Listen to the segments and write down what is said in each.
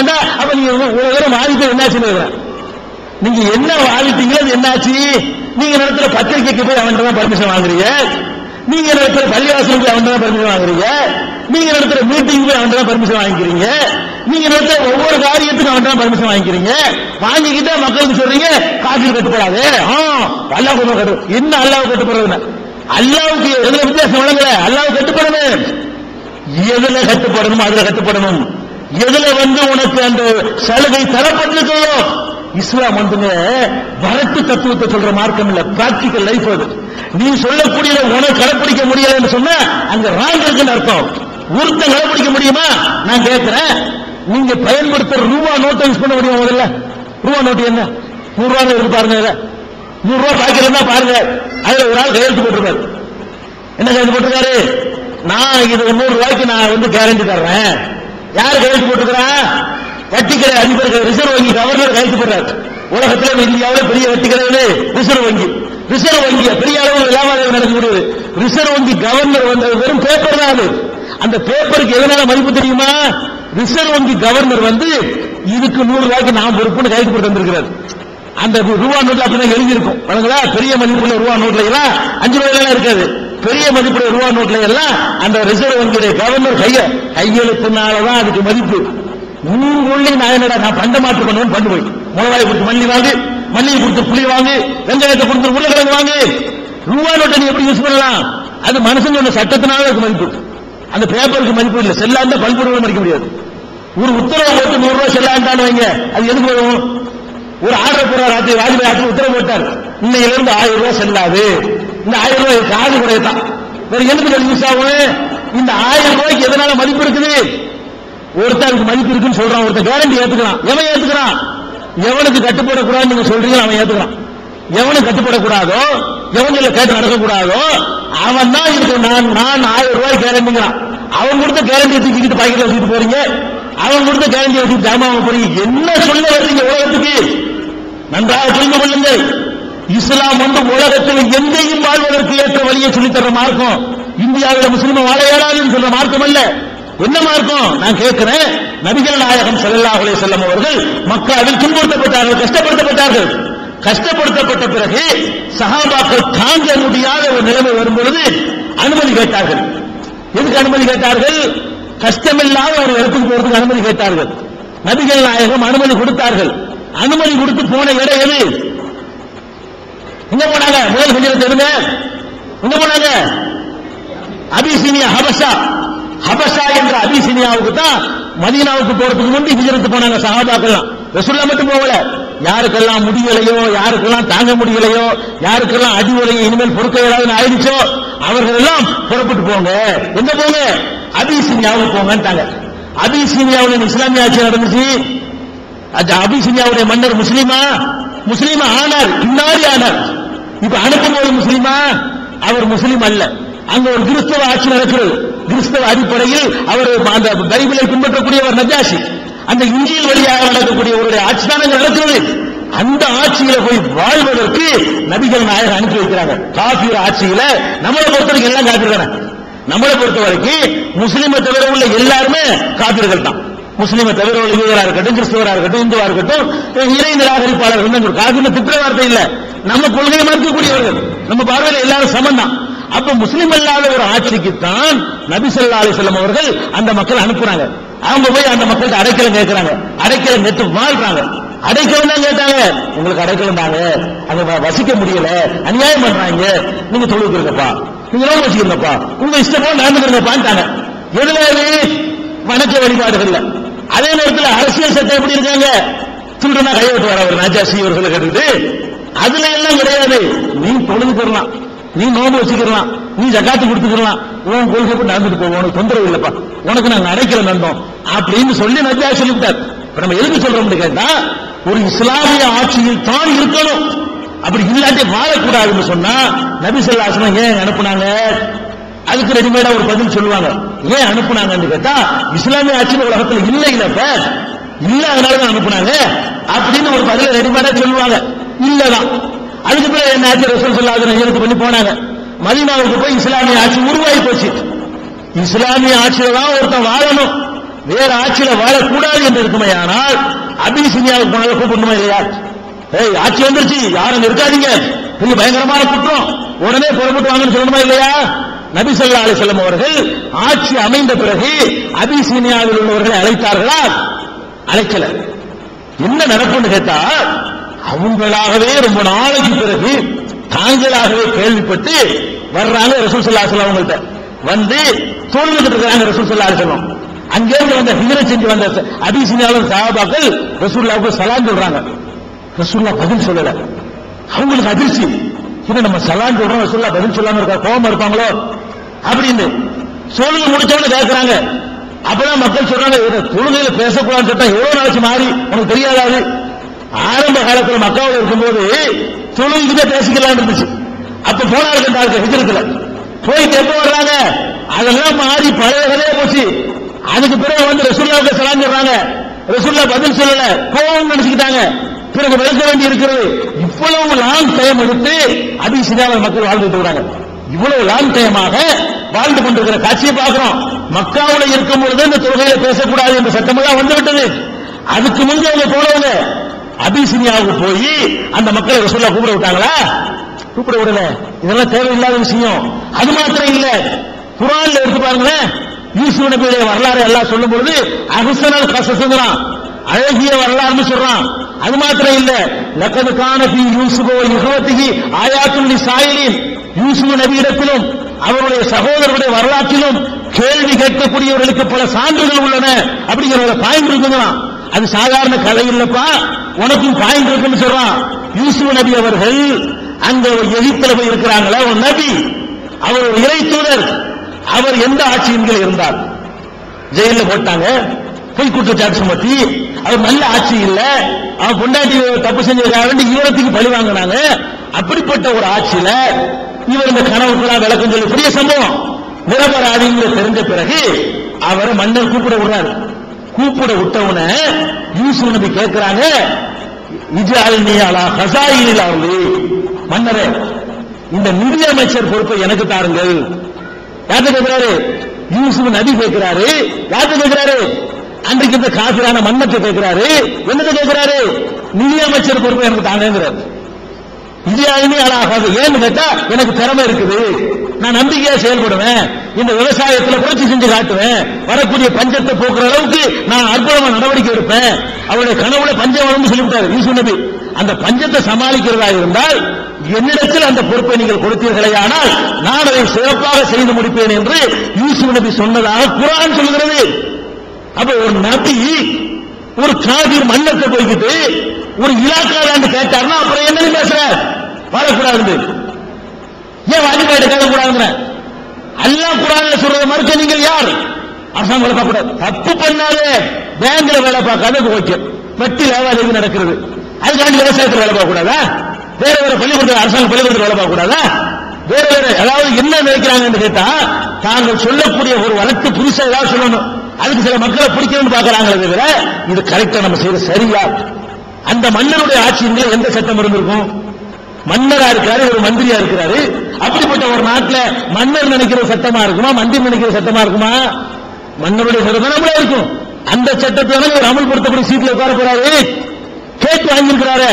வாங்கிட்டா அப்ப நீங்க ஒரு வாதிப்பு என்னாச்சுன்னு நீங்க என்ன வாதிட்டீங்களோ அது என்னாச்சு? நீங்க நடத்துற பத்திரிகைக்கு போய் அவன் தான் பர்மிஷன் வாங்குறீங்க, நீங்க நடத்துற பள்ளிவாசலுக்கு போய் அவன் தான் பர்மிஷன் வாங்குறீங்க, நீங்க நடத்துற மீட்டிங் போய் அவன் தான் பர்மிஷன் வாங்கிக்கிறீங்க, நீங்க நடத்துற ஒவ்வொரு காரியத்துக்கும் அவன் தான் பர்மிஷன் வாங்கிக்கிறீங்க. வாங்கிக்கிட்டா மக்களுக்கு சொல்றீங்க காஃபிர் கட்டுப்படாது. அல்லாஹ் கட்டு என்ன அல்லாஹ் கட்டுப்படுறது? அல்லாவுக்கு எதுல வித்தியாசம் வழங்கல? அல்லாஹ் கட்டுப்படணும். எதுல கட்டுப்படணும் அதுல கட்டுப்படணும். எதுல உனக்கு அந்த சலுகை தரப்பட்டிருக்கோ இஸ்லாம் வரட்டு தத்துவத்தை சொல்ற மார்க்கம் இல்ல, பிராக்டிகல் லைஃப். அது நீ சொல்லக்கூடிய உனக்கு கடைப்பிடிக்க முடியலன்னு சொன்னா அங்க ராங் இருக்குன்னு அர்த்தம். ஒருத்தன் கடைப்பிடிக்க முடியுமா? நான் கேட்கிறேன், நீங்க பயன்படுத்துற ரூபா நோட்டை யூஸ் பண்ண முடியுமா? முதல்ல ரூபா நோட்டு என்ன 100 ரூபாய் இருக்கு பாருங்க, 100 ரூபாய் பாக்கிறதா பாருங்க. அதுல ஒரு ஆள் கையெழுத்து போட்டிருக்காரு. என்ன கையெழுத்து போட்டிருக்காரு? நான் இது 100 ரூபாய்க்கு நான் கேரண்டி தர்றேன். யாரு கையெழுத்து போட்டுக்கிறா? வட்டிக்கடை அதிபர், ரிசர்வ் வங்கி கவர்னர் கையெழுத்து போடுறாரு. உலகத்தில் இந்தியாவில் பெரிய வட்டிக்கடை ரிசர்வ் வங்கி. ரிசர்வ் வங்கி பெரிய அளவு வியாபாரம் நடக்கக்கூடியது. ரிசர்வ் வங்கி கவர்னர் வெறும் பேப்பர் தான். அது அந்த பேப்பருக்கு எதனால மதிப்பு தெரியுமா? ரிசர்வ் வங்கி கவர்னர் இதுக்கு 100 ரூபாய்க்கு நான் பொறுப்புன்னு கையெழுத்து போட்டு வந்திருக்கிறார். அந்த ரூபா நோட்ல அப்படிதான் எழுதியிருக்கும். பெரிய மதிப்புள்ள ரூபா நோட்ல எல்லாம் 5 ரூபாய் இருக்காது. பெரிய மதிப்புடைய ரூபா நோட்ல எல்லாம் அந்த ரிசர்வ் வங்கியுடைய கவர்னர் கையெழுத்துனாலதான் அதுக்கு மதிப்பு. 100 நான் என்னடா நான் பண்ட மாற்று பண்ணுவேன், பண்ணு போய் மிளகாய் கொடுத்து மல்லி வாங்கு, மல்லிகை கொடுத்து புளி வாங்கு, வெங்காயத்தை கொடுத்து உருளைக்கிழங்கு வாங்கு. ரூபா நோட்டை நீ எப்படி யூஸ் பண்ணலாம்? அது மனுஷன் சட்டத்தினால அதுக்கு மதிப்பு. அந்த பேப்பருக்கு மதிப்பு இல்லை. செல்லாண்ட பல்பொருள் மதிக்க முடியாது. ஒரு உத்தரவு போட்டு 100 ரூபாய் செல்லாண்டான்னு வைங்க, அது எதுக்கு வரும்? ஒரு ஆர்டர் போடுறாரு, வாஜ்பாய் ஆட்சி உத்தரவு போட்டார், இன்னையிலிருந்து 1000 ரூபாய் செல்லாது. இந்த 1000 ரூபாய் காது குறையத்தான், வேற எதுக்கு யூஸ் ஆகும்? இந்த 1000 ரூபாய்க்கு எதனால மதிப்பு இருக்குது? ஒருத்தருக்கு மதிப்பு இருக்குன்னு சொல்றான், ஒருத்தர் கேரண்டி ஏத்துக்கிறான். எவன் ஏத்துக்கிறான்? எவனுக்கு கட்டுப்படக்கூடாதுன்னு நீங்க சொல்றீங்க அவன் ஏத்துக்கிறான். எவனுக்கு கட்டுப்படக்கூடாதோ, எவங்களை கேட்டு நடக்கக்கூடாதோ அவன் தான் இருக்கு. நான் 1000 ரூபாய் கேரண்டிங்கிறான். அவன் கொடுத்த கேரண்டியை தூக்கிட்டு பாக்கெட்ல வச்சுட்டு போறீங்க, அவன் கொடுத்த கேரண்டியை வச்சுட்டு ஜாமாவை போறீங்க. என்ன சொல்ல வர்றீங்க உலகத்துக்கு? நன்றாக புரிந்து கொள்ளுங்கள். இஸ்லாம் உலகத்தில் எங்கேயும் வாழ்வதற்கு ஏற்ற வழியை சொல்லித்தர மார்க்கம். இந்தியாவில் முஸ்லிம் வாழ இயலாதுன்னு சொல்ற மார்க்கம் அல்ல. என்ன மார்க்கம்? நான் கேட்கிறேன், நபிகள் நாயகம் ஸல்லல்லாஹு அலைஹி வஸல்லம் அவர்கள் மக்காவில் துன்புறுத்தப்பட்டார்கள், கஷ்டப்படுத்தப்பட்டார்கள். கஷ்டப்படுத்தப்பட்ட பிறகு சஹாபாக்கள் தாங்க முடியாத ஒரு நிலைமை வரும்பொழுது அனுமதி கேட்டார்கள். எதுக்கு அனுமதி கேட்டார்கள்? கஷ்டமில்லாத ஒரு இடத்துக்கு போறதுக்கு அனுமதி கேட்டார்கள். நபிகள் நாயகம் அனுமதி கொடுத்தார்கள். அனுமதி கொடுத்து போன இடம் எது? எங்க போனாங்க? முதல் ஹிஜ்ரத் எடுங்க. எங்க போனாங்க? அபிசீனியா, ஹபஷா. ஹபஷா என்ற அபிசீனியாவுக்கு தான் மதீனாவுக்கு போறதுக்கு முன்பு ஹிஜ்ரத் போனாங்க சஹாபாக்கள். ரசூலுல்லாஹ் மட்டும் போகல. யாருக்கெல்லாம் முடியலையோ, யாருக்கெல்லாம் தாங்க முடியலையோ, யாருக்கெல்லாம் அடி உலையோ, இனிமேல் பொறுக்க இயலாதுன்னு ஆயிடுச்சோ அவர்கள் எல்லாம் புறப்பட்டு போங்க. எங்க போங்க? அபிசீனியாவுக்கு போங்கன்ட்டாங்க. அபிசீனியாவுடைய இஸ்லாமிய ஆட்சி நடந்துச்சு. அபிசீனியாவுடைய மன்னர் முஸ்லீமா ஆனார், பின்னாடி ஆனார். இப்ப அனுப்பும்போது முஸ்லீமா? அவர் முஸ்லீம் அல்ல. அங்க ஒரு கிறிஸ்தவ ஆட்சி நடக்கிறது. கிறிஸ்தவ அடிப்படையில் அவர் அந்த பைபிளை பின்பற்றக்கூடியவர் நஜாஷி. அந்த இஞ்சில் வழியாக நடக்கக்கூடியவருடைய ஆட்சி தான் நடக்கிறது. அந்த ஆட்சியில போய் வாழ்வதற்கு நபிகள் நாயகம் அனுப்பி வைக்கிறாங்க. காபீர் ஆட்சியில நம்மளை பொறுத்த வரைக்கும் எல்லாம் காபீர் தானே. நம்மளை பொறுத்த வரைக்கும் முஸ்லிமை தவிர உள்ள எல்லாருமே காபீர்கள் தான். முஸ்லிமை தவிர உள்ள யூதரா இருக்கட்டும், கிறிஸ்தவரா இருக்கட்டும், இந்துவா இருக்கட்டும், இறை நிராகரிப்பாளர்கள் காபீர் திட்ட வார்த்தை இல்ல. நம்ம கொள்கையை மறுக்கக்கூடியவர்கள், நம்ம பார்வையில் எல்லாரும் சமம் தான். அப்ப முஸ்லிம் அல்லாத ஒரு ஆட்சிக்கு தான் நபி ஸல்லல்லாஹு அலைஹி வஸல்லம் அவர்கள் அந்த மக்கள் அனுப்புறாங்க. அவங்க போய் அந்த மக்களுக்கு அடைக்கலம் கேட்கிறாங்க. அடைக்கலம் கேட்டு வாழ்றாங்க. அடைக்கலம் தான் கேட்டாங்க. உங்களுக்கு அடைக்கலம் தாங்க, அங்க வசிக்க முடியல, அநியாயம் பண்றாங்க, நீங்க தொழுவுக்கு இருக்கப்பா, நீங்க ரோம் வச்சுக்கிறப்பா, உங்க இஷ்டம் போல நடந்துக்கிறப்பான்ட்டாங்க. எதுல? வணக்க வழிபாடுகள்ல. அதே நேரத்தில் அரசியல் சட்டம் எப்படி இருக்காங்க? திருடனா கைவிட்டு வர ஒரு நஜாஷி இவர்களை கேட்டுட்டு அதுல எல்லாம் கிடையாது. நீ தொழுதுக்கலாம், நீ நோம்பு வச்சுக்கலாம், நீ ஜகாத்து கொடுத்துக்கலாம், உன் கொள்கை நடந்துட்டு போவோம், உனக்கு தொந்தரவு இல்லப்பா, உனக்கு நாங்க அடைக்கலம் நந்தோம் அப்படின்னு சொல்லி நஜாஷி சொல்லிவிட்டார். இப்ப நம்ம எதுக்கு சொல்றோம்னு கேட்டா, ஒரு இஸ்லாமிய ஆட்சியில் தான் இருக்கணும், அப்படி இல்லாட்டி வாழக்கூடாதுன்னு சொன்னா நபி ஸல்லல்லாஹு அலைஹி வஸல்லம் ஏன் அனுப்புனாங்க? அதுக்கு ரெடிமேடா ஒரு பதில் சொல்லுவாங்க. ஏன் அனுப்புனாங்கன்னு கேட்டா, இஸ்லாமிய ஆட்சி உலகத்தில் இல்லை, இல்லப்ப இல்ல, அதனாலதான் அனுப்புனாங்க அப்படின்னு ஒரு பதில ரெடிமேடா சொல்லுவாங்க. இல்லதான். அதுக்கு பிறகு என்ன ஆச்சு? ரசூல் ஸல்லல்லாஹு அலைஹி வஸல்லம் பண்ணி போனாங்க. மதீனாவுக்கு போய் இஸ்லாமிய ஆட்சி உருவாகி போச்சு. இஸ்லாமிய ஆட்சியில தான் ஒருத்தன் வாழணும். வேற ஆட்சியில வாழக்கூடாது என்று இருக்குமே, ஆனால் அபிசினியாவுக்கு போனாலும் கூப்பிடணுமா இல்லையா? ஏய், ஆட்சி வந்துருச்சு, யாரும் இருக்காதீங்க, பெரிய பயங்கரமான குற்றம், உடனே புறப்பட்டு வாங்கன்னு சொல்லணுமா இல்லையா? நபி ஸல்லல்லாஹு அலைஹி வஸல்லம் அவர்கள் ஆட்சி அமைந்த பிறகு அபிசீனியாவில் உள்ளவர்களை அழைத்தார்களா? அழைக்கல. என்ன நடக்கும்னு கேட்டா, அவங்களாகவே ரொம்ப நாளைக்கு பிறகு தாங்களாகவே கேள்விப்பட்டு வர்றாங்க ரசூல் ஸல்லல்லாஹு அலைஹி வஸல்லம் அவங்கள்ட்ட வந்து தொழுதுகிட்டு இருக்காங்க. ரசூல் ஸல்லல்லாஹு அலைஹி வஸல்லம் அங்கிருந்து வந்த ஹிஜ்ரத் செஞ்சு வந்த அபிசீனியாவின் சஹாபாக்கள் ரசூலுல்லாஹ்வுக்கு சலாம் சொல்றாங்க. ரசூலுல்லாஹ் பதில் சொல்லல. அவங்களுக்கு அதிர்ச்சி, இது நம்ம சலாம் சொல்றோம், ரசூலுல்லாஹ் பதில் சொல்லாம இருக்கா, கோபம் இருப்பாங்களோ அப்படின்னு சொல்லி முடிச்சவங்க கேட்கிறாங்க. அப்பதான் மக்கள் சொல்றாங்க, தொழுகையில பேசக்கூடாதுன்னு சொல்லிட்டா எவ்வளவு நாளைக்கு மாறி உனக்கு தெரியாதாது. ஆரம்ப காலத்துல மக்காவில் இருக்கும்போது தொழுகைக்கு பேசிக்கலாம் இருந்துச்சு. அப்ப போனார்கள் ஹிஜ்ரத்துல போயிட்டு எப்ப வர்றாங்க, அதெல்லாம் மாறி பழைய போச்சு. அதுக்கு பிறகு வந்து ரசூலுல்லாஹ்வுக்கு சலாம் சொல்றாங்க, ரசூலுல்லாஹ் பதில் சொல்லல, கோபம் நினைச்சுக்கிட்டாங்க. பிறகு விளக்க வேண்டி இருக்கிறது. இவ்வளவு லாங் டைம் எடுத்து அபிசீனியாவில் மக்கள் வாழ்ந்துட்டு வராங்க. இவ்வளவு லாங் டைமாக வாழ்ந்து கொண்டிருக்கிற காட்சியை பார்க்கிறோம். மக்காவில் இருக்கும் பொழுது இந்த தொழுகையில பேசக்கூடாது என்ற சட்டமெல்லாம் வந்து விட்டது. அதுக்கு முன்பு அவங்க போனவங்க அபிசீனியாவுக்கு போய் அந்த மக்களை ரசூலுல்லாஹ் கூப்பிட விட்டாங்களா? கூப்பிட விடல. இதெல்லாம் தேவையில்லாத விஷயம். அது மாத்திரம் இல்ல, குர்ஆன்ல எடுத்து பாருங்களேன், யூசுப் நபியுடைய வரலாறு எல்லாம் சொல்லும் பொழுது அஹ்ஸனல் கஸஸ்ங்கறான், அழகிய வரலாறுன்னு சொல்றான். அது மாத்திரம் இல்ல, லக்கத் கான ஃபீ யூசுஃப வ இஹ்வதிஹி ஆயாத்துல் லிஸாயிலின், யூசுப் நபியிடத்திலும் அவருடைய சகோதரருடைய வரலாற்றிலும் கேள்வி கேட்கக்கூடியவர்களுக்கு பல சான்றுகள் உள்ளன அப்படிங்கிற பாயிண்ட் இருக்குங்களாம். அது சாதாரண கதை இல்லப்பா, உனக்கும் பாயிண்ட் இருக்குன்னு சொல்றான். யூசுப் நபி அவர்கள் அங்க எகிப்துல போய் இருக்கிறாங்களா, ஒரு நபி, அவர் ஒரு இறை தூதர். அவர் எந்த ஆட்சியின் கீழ் இருந்தார்? ஜெயில போட்டாங்க, பொய் குற்றச்சாட்டு சுமத்தி, அவர் நல்ல ஆட்சி இல்ல, அவன் பொண்டாட்டி தப்பு செஞ்சதுக்காக வேண்டி இவரத்துக்கு பழி வாங்கினாங்க. அப்படிப்பட்ட ஒரு ஆட்சியில இவர் இந்த கனவுக்குலாம் விளக்கம் சொல்லி பெரிய சம்பவம் நிரபராதின்னு தெரிஞ்ச பிறகு அவரை மன்னர் கூப்பிட விடுறாரு. கூப்பிட விட்டவுன யூசுப் நபி கேட்கிறாங்க, இஜ்அல்னி அலா ஹஸாயினில் அர்தி, மன்னரே இந்த நிதி அமைச்சர் பொறுப்பை எனக்கு தாருங்கள். யார்கிட்ட கேட்கிறாரு? யூசுப் நபி கேட்கிறாரு. யார்கிட்ட கேட்கிறாரு? அன்றைக்கு இந்த காபிரான மன்னத்தை கேட்கிறாரு. என்னத்தை கேட்கிறாரு? நிதி அமைச்சர் பொறுப்பை எனக்கு தாங்கிறார். இஜ்அல்னி அலா ஹஸா, ஏன்னு கேட்டா எனக்கு திறமை இருக்குது, நான் நம்பிக்கையா செயல்படுவேன், இந்த விவசாயத்தில் புரட்சி செஞ்சு காட்டுவேன், வரக்கூடிய பஞ்சத்தை போக்குற அளவுக்கு நான் அற்புதமா நடவடிக்கை எடுப்பேன். அவருடைய கனவுல பஞ்சம் வரும்னு சொல்லிவிட்டார் யூசுப் நபி. அந்த பஞ்சத்தை சமாளிக்கிறதா இருந்தால் என்னிடத்தில் அந்த பொறுப்பை நீங்கள் கொடுத்தீர்களே, ஆனால் நான் அதை சிறப்பாக செய்து முடிப்பேன் என்று யூசுப் நபி சொன்னதாக குர்ஆன் சொல்கிறது. அப்ப ஒரு நபி ஒரு காபிர் மன்னத்தை போய்கிட்டு ஒரு இலாக்கான்னு கேட்டார்னா அப்புறம் என்ன பேசுற? வாழக்கூடாது, ஏன் வாஜிபாயிட்ட கேட்கக்கூடாதுங்கிற? அல்லாஹ் குர்ஆன்ல சொல்றத மறுக்க நீங்கள் யார்? அரசாங்கம் வேலை பார்க்க கூடாது, தப்பு பண்ணாரு, பேங்க்ல வேலை பார்க்காத ஓகே, வட்டி லேவாதேவி நடக்கிறது, அதுக்காண்டி விவசாயத்தில் வேலை பார்க்க கூடாதா? வேற வேற பள்ளிக்கூடத்தில் அரசாங்க பள்ளிக்கூடத்தில் வேலை பார்க்க கூடாதா? வேற வேற அதாவது என்ன நினைக்கிறாங்கன்னு கேட்டா, தாங்கள் சொல்லக்கூடிய ஒரு வழக்கு புதுசா ஏதாவது சொல்லணும், அதுக்கு சில மக்களை பிடிக்கணும்னு பாக்குறாங்களே தவிர இது கரெக்டா நம்ம செய்யற சரியா? அந்த மன்னருடைய ஆட்சியில் எந்த சட்டம் இருந்திருக்கும்? மன்னரா இருக்காரு, ஒரு மந்திரியா இருக்கிறாரு. அப்படிப்பட்ட ஒரு நாட்டில் மன்னர் நினைக்கிற சட்டமா இருக்குமா, மந்திரி நினைக்கிற சட்டமா இருக்குமா? மன்னருடைய சட்டம் நம்மளே இருக்கும். அந்த சட்டத்தை ஒரு அமல்படுத்தக்கூடிய சீட்ல உட்கார போறாரு, கேட்டு வாங்கியிருக்கிறாரு,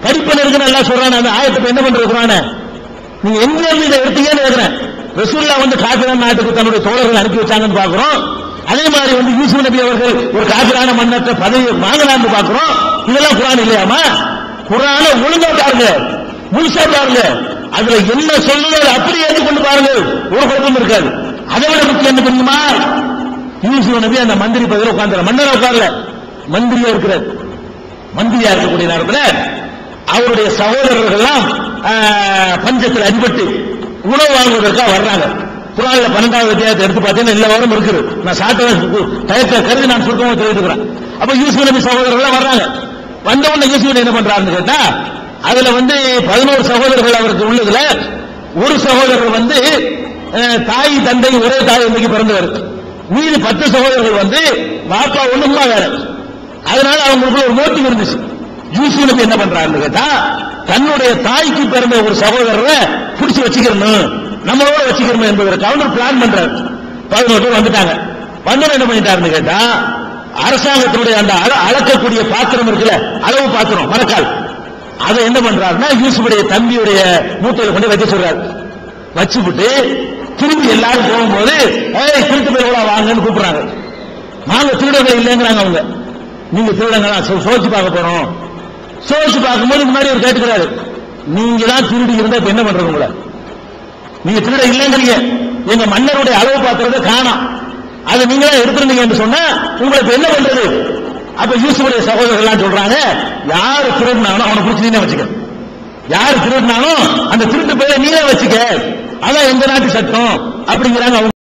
படிப்பன இருக்கு நல்லா சொல்றானே, அந்த ஆயத்தை என்ன பண்றானே, நீங்க எங்க இருந்து இதை எடுத்தீங்கன்னு கேட்கிறேன். ரசூலுல்லாஹ் வந்து காபிரான நாட்டுக்கு தன்னுடைய தோழர்கள் அனுப்பி வச்சாங்கன்னு பாக்குறோம். அதே மாதிரி வந்து யூசுப் நபி அவர்கள் ஒரு காபிரான மன்னத்தை பதவி வாங்கலாம்னு பாக்குறோம். இதெல்லாம் குர்ஆன் இல்லையாமா? குர்ஆன ஒழுங்கா பாருங்க, முழுசா பாருங்க, அதுல என்ன சொல்லுதோ அப்படியே ஏற்றுக்கொண்டு பாருங்க, ஒரு குழப்பம் இருக்காது. அதை விட முக்கியம் என்ன தெரியுமா? யூசுப் நபி அந்த மந்திரி பதவியில் உட்கார்ந்து, மன்னரை உட்கார்ல, மந்திரியா இருக்கிறார். மந்திரியா இருக்கக்கூடிய நேரத்தில் அவருடைய சகோதரர்கள் எல்லாம் பஞ்சத்தில் அடிபட்டு உணவு வாங்குவதற்காக வர்றாங்க. குர்ஆன்ல 12வது அத்தியாயத்தை எடுத்து பார்த்தீங்கன்னா எல்லா வாரம் இருக்குது. நான் டயத்தை கருதி நான் சுருக்கமாக தெரிவித்துக்கிறேன். அப்ப யூசுப் நபி சகோதரர்கள் வர்றாங்க. வந்த உடனே யூசுப் என்ன பண்றாருன்னு கேட்டா, அதுல வந்து 11 சகோதரர்கள் அவருக்கு உள்ளதுல ஒரு சகோதரர் வந்து தாய் தந்தை ஒரே தாய் தந்தைக்கு பிறந்தவர். மீது 10 சகோதரர்கள் வந்து பாப்பா ஒண்ணுமா வேற. அதனால அவங்களுக்கு ஒரு மோட்டிவ் இருந்துச்சு. யூசுப் நபி என்ன பண்றாருன்னு கேட்டா, தன்னுடைய தாய்க்கு பிறந்த ஒரு சகோதரரை பிடிச்சு வச்சுக்கணும், நம்மளோட வச்சுக்கணும் என்பதற்காக ஒரு பிளான் பண்றாரு. 11 பேர் வந்துட்டாங்க. வந்து என்ன பண்ணிட்டாருன்னு கேட்டா, அரசாங்கத்தினுடைய அந்த அளக்கக்கூடிய பாத்திரம் இருக்குல்ல, அளவு பாத்திரம் மரக்கால், அதை என்ன பண்றாருன்னா யூசுஃபுடைய தம்பியுடைய மூட்டையில கொண்டு வைக்க சொல்றாரு. வச்சுவிட்டு திரும்பி எல்லாரும் போகும்போது திருட்டு பேர்களா வாங்கன்னு கூப்பிடுறாங்க. நாங்க திருடங்க இல்லைங்கிறாங்க அவங்க. நீங்க திருடங்களா, சோதிச்சு பார்க்க போறோம். சோதிச்சு பார்க்கும்போது முன்னாடி ஒரு கேட்டுக்கிறாரு, நீங்க தான் திருடி இருந்தா இப்ப என்ன பண்றது உங்களை? நீங்க திருட இல்லைங்கிறீங்க, எங்க மன்னருடைய அளவு பாத்திரத்தை காணோம், அதை நீங்க தான் எடுத்துருந்தீங்க என்று சொன்னா உங்களுக்கு என்ன பண்றது? அப்ப யூசுஃபுடைய சகோதரர்கள் எல்லாம் சொல்றாங்க, யாரு திருடினாலும் அவனை பிடிச்சி நீனே வச்சுக்க, யாரு திருடினாலும் அந்த திருட்டு பேரை நீனே வச்சுக்க, அதான் எங்க நாட்டு சட்டம் அப்படிங்கிறாங்க அவங்க.